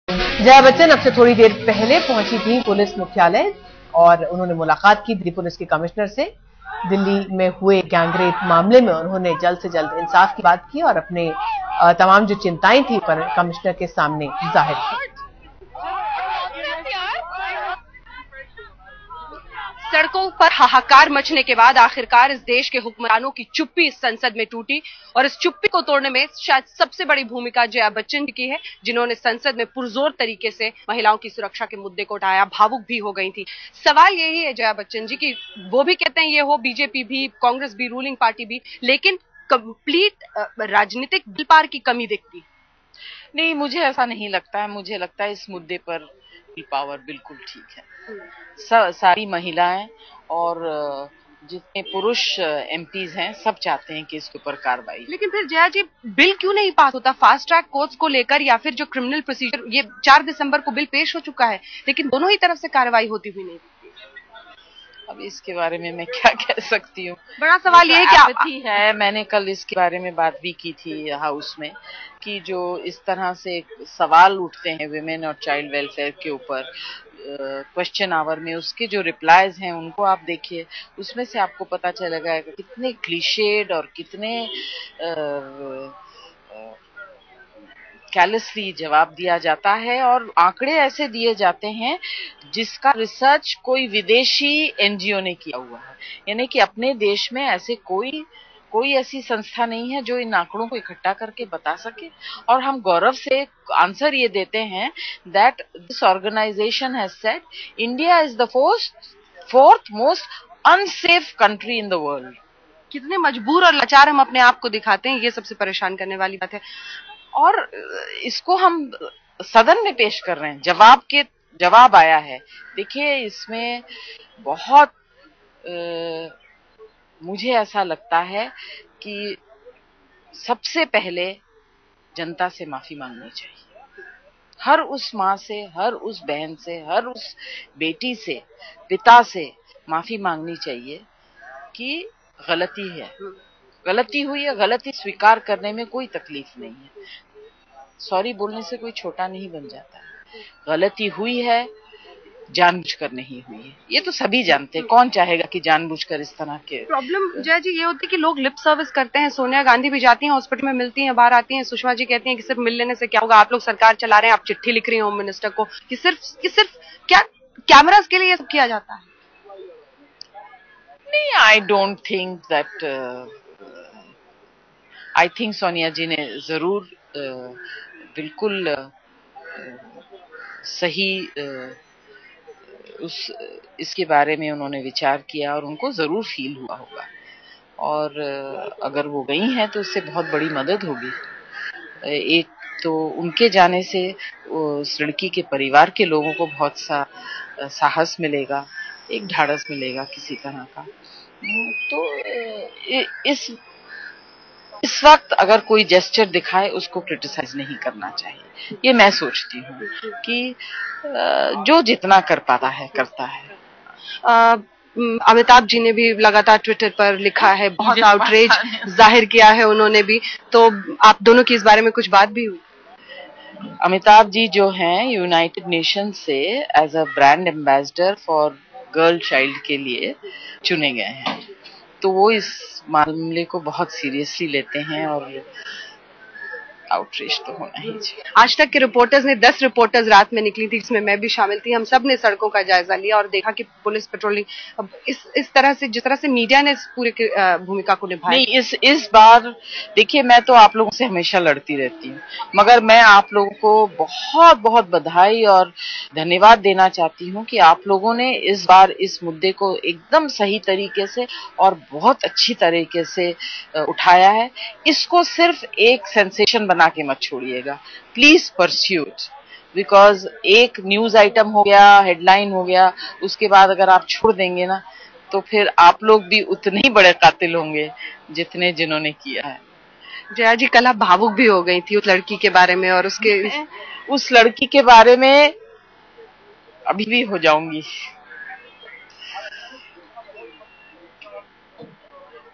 जया बच्चन अब से थोड़ी देर पहले पहुंची थी पुलिस मुख्यालय और उन्होंने मुलाकात की दिल्ली पुलिस के कमिश्नर से। दिल्ली में हुए गैंगरेप मामले में उन्होंने जल्द से जल्द इंसाफ की बात की और अपने तमाम जो चिंताएं थी पर कमिश्नर के सामने जाहिर की। सड़कों पर हाहाकार मचने के बाद आखिरकार इस देश के हुक्मरानों की चुप्पी इस संसद में टूटी और इस चुप्पी को तोड़ने में शायद सबसे बड़ी भूमिका जया बच्चन की है, जिन्होंने संसद में पुरजोर तरीके से महिलाओं की सुरक्षा के मुद्दे को उठाया। भावुक भी हो गई थी। सवाल यही है जया बच्चन जी की, वो भी कहते हैं ये हो बीजेपी भी, कांग्रेस भी, रूलिंग पार्टी भी, लेकिन कंप्लीट राजनीतिक दिल पार की कमी दिखती नहीं। मुझे ऐसा नहीं लगता है। मुझे लगता है इस मुद्दे पर पावर बिल्कुल ठीक है। सारी महिलाएं और जितने पुरुष एमपीज हैं सब चाहते हैं कि इसके ऊपर कार्रवाई। लेकिन फिर जया जी बिल क्यों नहीं पास होता फास्ट ट्रैक कोर्ट्स को लेकर, या फिर जो क्रिमिनल प्रोसीजर, ये 4 दिसंबर को बिल पेश हो चुका है लेकिन दोनों ही तरफ से कार्रवाई होती हुई नहीं। अब इसके बारे में मैं क्या कह सकती हूँ। बड़ा सवाल ये है मैंने कल इसके बारे में बात भी की थी हाउस में कि जो इस तरह से सवाल उठते हैं विमेन और चाइल्ड वेलफेयर के ऊपर क्वेश्चन आवर में, उसके जो रिप्लाईज हैं उनको आप देखिए, उसमें से आपको पता चलेगा कि कितने क्लीशेड और कितने कैलसली जवाब दिया जाता है और आंकड़े ऐसे दिए जाते हैं जिसका रिसर्च कोई विदेशी एनजीओ ने किया हुआ है। यानी कि अपने देश में ऐसे कोई ऐसी संस्था नहीं है जो इन आंकड़ों को इकट्ठा करके बता सके। और हम गौरव से आंसर ये देते हैं that this organization has said India is the fourth most unsafe country in the world. कितने मजबूर और लाचार हम अपने आप को दिखाते हैं, ये सबसे परेशान करने वाली बात है। और इसको हम सदन में पेश कर रहे हैं, जवाब आया है। देखिए इसमें बहुत मुझे ऐसा लगता है कि सबसे पहले जनता से माफी मांगनी चाहिए। हर उस माँ से, हर उस बहन से, हर उस बेटी से, पिता से माफी मांगनी चाहिए कि गलती है, गलती हुई है। गलती स्वीकार करने में कोई तकलीफ नहीं है। सॉरी बोलने से कोई छोटा नहीं बन जाता है। गलती हुई है, जानबूझकर नहीं हुई है, ये तो सभी जानते हैं। कौन चाहेगा कि जानबूझकर इस तरह के। प्रॉब्लम जया जी ये होती है कि लोग लिप सर्विस करते हैं। सोनिया गांधी भी जाती हैं हॉस्पिटल में, मिलती हैं, बाहर आती हैं, सुषमा जी कहती हैं कि सिर्फ मिल लेने से क्या होगा, आप लोग सरकार चला रहे हैं, आप चिट्ठी लिख रही हैं होम मिनिस्टर को कि सिर्फ क्या कैमरास के लिए ये सब किया जाता है। नहीं, I don't think that I think Sonia ji ने जरूर बिल्कुल सही इसके बारे में उन्होंने विचार किया और उनको जरूर फील हुआ होगा। और अगर वो गई हैं तो उससे बहुत बड़ी मदद होगी। एक तो उनके जाने से उस लड़की के परिवार के लोगों को बहुत सा साहस मिलेगा, एक ढाढ़स मिलेगा किसी तरह का। तो इस वक्त अगर कोई जेस्चर दिखाए उसको क्रिटिसाइज नहीं करना चाहिए, ये मैं सोचती हूँ कि जो जितना कर पाता है करता है। अमिताभ जी ने भी लगातार ट्विटर पर लिखा है, बहुत आउटरेज जाहिर किया है उन्होंने भी, तो आप दोनों की इस बारे में कुछ बात भी हुई? अमिताभ जी जो हैं यूनाइटेड नेशन से as a brand ambassador for girl child के लिए चुने गए हैं, तो वो इस मामले को बहुत सीरियसली लेते हैं और आउटरीच तो होना ही चाहिए। आज तक के रिपोर्टर्स ने 10 रिपोर्टर्स रात में निकली थी, जिसमें मैं भी शामिल थी। हम सब ने सड़कों का जायजा लिया और देखा कि पुलिस पेट्रोलिंग इस तरह से, जिस तरह से मीडिया ने इस पूरे भूमिका को निभाया। नहीं, इस बार देखिए मैं तो आप लोगों से हमेशा लड़ती रहती हूँ, मगर मैं आप लोगों को बहुत बहुत बधाई और धन्यवाद देना चाहती हूँ कि आप लोगों ने इस बार इस मुद्दे को एकदम सही तरीके से और बहुत अच्छी तरीके से उठाया है। इसको सिर्फ एक सेंसेशन बना के मत छोड़िएगा, प्लीज परस्यू इट, बिकॉज एक न्यूज आइटम हो गया, हेडलाइन हो गया, उसके बाद अगर आप छोड़ देंगे ना तो फिर आप लोग भी उतने ही बड़े कातिल होंगे जितने जिन्होंने किया है। जया जी कल आप भावुक भी हो गई थी उस लड़की के बारे में, और उस लड़की के बारे में अभी भी हो जाऊंगी।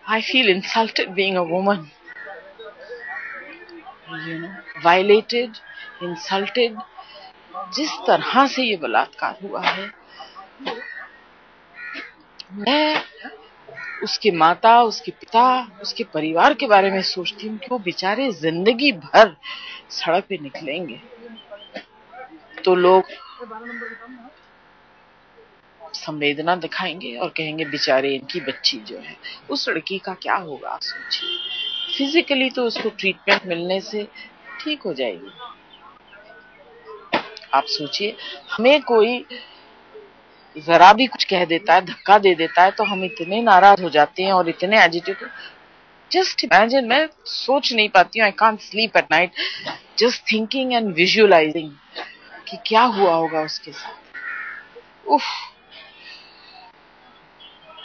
I feel insulted being a woman, you know, violated, insulted, जिस तरह से ये बलात्कार हुआ है, मैं उसके माता, उसके पिता, उसके परिवार के बारे में सोचती हूँ कि वो बेचारे जिंदगी भर सड़क पे निकलेंगे तो लोग संवेदना दिखाएंगे और कहेंगे बेचारे इनकी बच्ची जो है। उस लड़की का क्या होगा आप सोचिए। फिजिकली तो उसको ट्रीटमेंट मिलने से ठीक हो जाएगी। आप सोचिए, हमें कोई जरा भी कुछ कह देता है, धक्का दे देता है तो हम इतने नाराज हो जाते हैं और इतने एजिटेटेड। जस्ट इमेजिन, मैं सोच नहीं पाती हूँ, I can't sleep at night just thinking and visualising कि क्या हुआ होगा उसके साथ। उफ,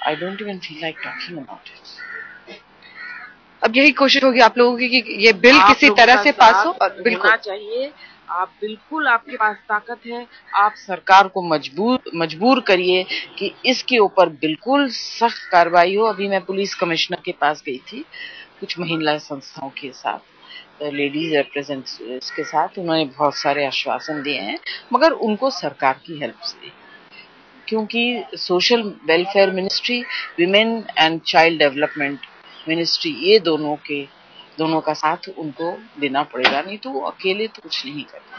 I don't even feel like talking about it. अब यही कोशिश होगी आप लोगों की कि ये बिल किसी तरह से पास हो। बिल्कुल चाहिए। आप बिल्कुल, आपके पास ताकत है, आप सरकार को मजबूर करिए कि इसके ऊपर बिल्कुल सख्त कार्रवाई हो। अभी मैं पुलिस कमिश्नर के पास गई थी कुछ महिला संस्थाओं के साथ, लेडीज रिप्रेजेंटेटिव्स के साथ। उन्होंने बहुत सारे आश्वासन दिए हैं, मगर उनको सरकार की हेल्प से, क्योंकि social welfare ministry, women and child development ministry, ये दोनों का साथ उनको देना पड़ेगा, नहीं तो वो अकेले तो कुछ नहीं करते।